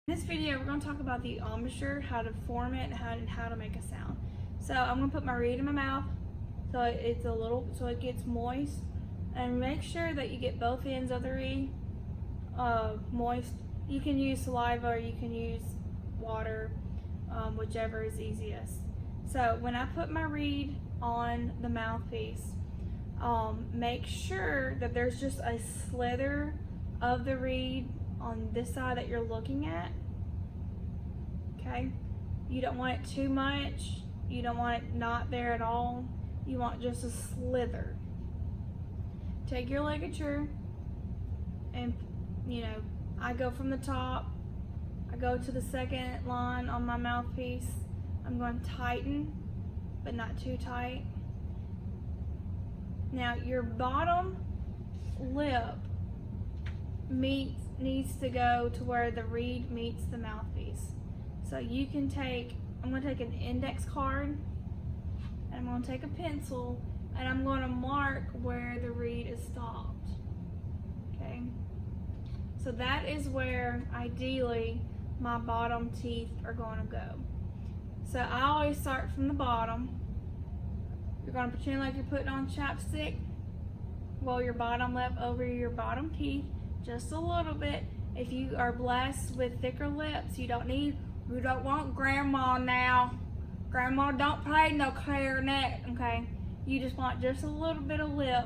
In this video, we're going to talk about the embouchure, how to form it, and how to make a sound. So I'm going to put my reed in my mouth so it gets moist, and make sure that you get both ends of the reed moist. You can use saliva or you can use water, whichever is easiest. So when I put my reed on the mouthpiece, make sure that there's just a slither of the reed on this side that you're looking at. Okay, you don't want it too much, you don't want it not there at all, you want just a slither. Take your ligature and I go from the top, I go to the second line on my mouthpiece. I'm going to tighten but not too tight. Now your bottom lip needs to go to where the reed meets the mouthpiece. So you can I'm going to take an index card and I'm going to take a pencil and I'm going to mark where the reed is stopped. Okay, so that is where ideally my bottom teeth are going to go. So I always start from the bottom. You're going to pretend like you're putting on chapstick, roll your bottom lip over your bottom teeth just a little bit. If you are blessed with thicker lips, you don't want grandma now. Grandma don't play no clarinet, okay? You just want just a little bit of lip,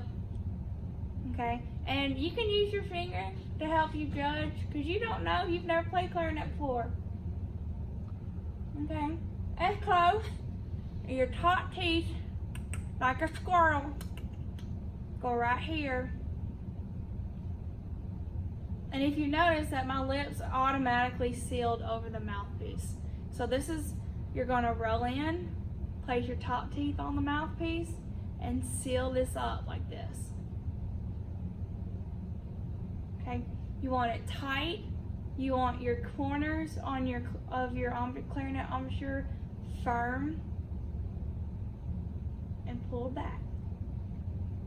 okay? And you can use your finger to help you judge, because you don't know, you've never played clarinet before. Okay, that's close. Your top teeth, like a squirrel, go right here. And if you notice that my lips are automatically sealed over the mouthpiece. So you're gonna roll in, place your top teeth on the mouthpiece, and seal this up like this. Okay, you want it tight. You want your corners of your clarinet embouchure firm, and pull back.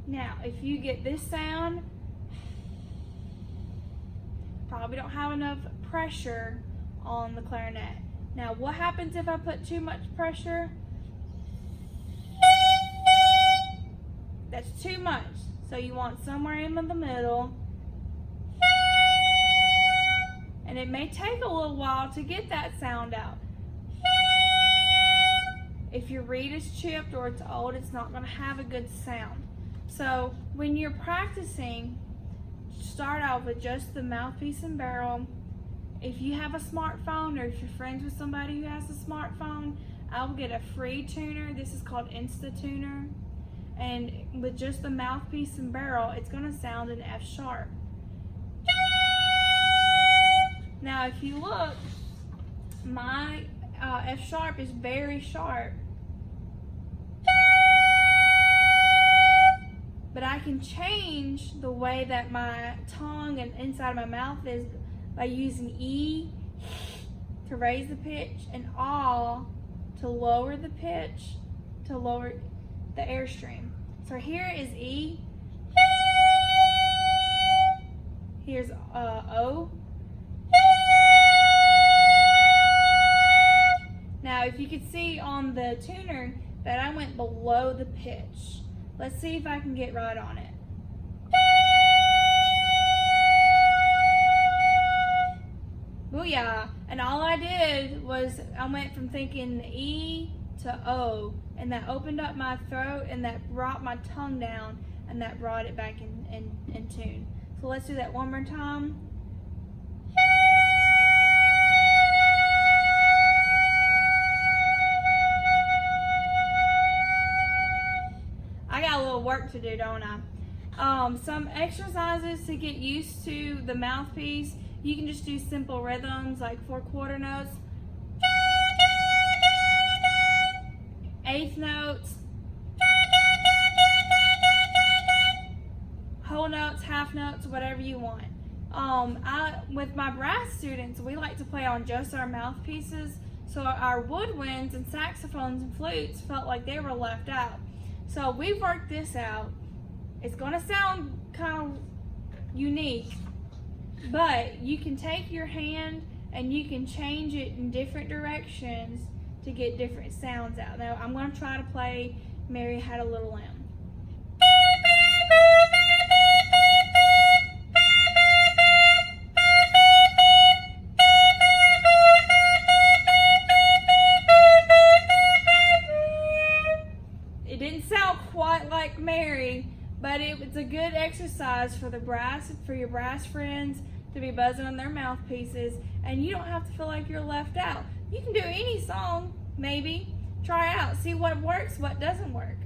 Now, if you get this sound, probably don't have enough pressure on the clarinet. Now, what happens if I put too much pressure? That's too much. So you want somewhere in the middle. And it may take a little while to get that sound out. If your reed is chipped or it's old, it's not going to have a good sound. So when you're practicing, start out with just the mouthpiece and barrel. If you have a smartphone, or if you're friends with somebody who has a smartphone, I will get a free tuner. This is called Insta-Tuner. And with just the mouthpiece and barrel, it's going to sound an F sharp. Now if you look, my F sharp is very sharp. But I can change the way that my tongue and inside of my mouth is by using E to raise the pitch and A to lower the pitch, to lower the airstream. So here is E, here's O. Now if you could see on the tuner that I went below the pitch. Let's see if I can get right on it. Booyah! And all I did was I went from thinking E to O, and that opened up my throat, and that brought my tongue down, and that brought it back in tune. So let's do that one more time. Work to do, don't I? Some exercises to get used to the mouthpiece. You can just do simple rhythms like 4/4 notes, eighth notes, whole notes, half notes, whatever you want. With my brass students, we like to play on just our mouthpieces, so our woodwinds and saxophones and flutes felt like they were left out. So we've worked this out. It's gonna sound kind of unique, but you can take your hand and you can change it in different directions to get different sounds out. Now I'm going to try to play Mary Had a Little Lamb. It didn't sound quite like Mary, but it's a good exercise for your brass friends to be buzzing on their mouthpieces, and you don't have to feel like you're left out. You can do any song, maybe. Try out, see what works, what doesn't work.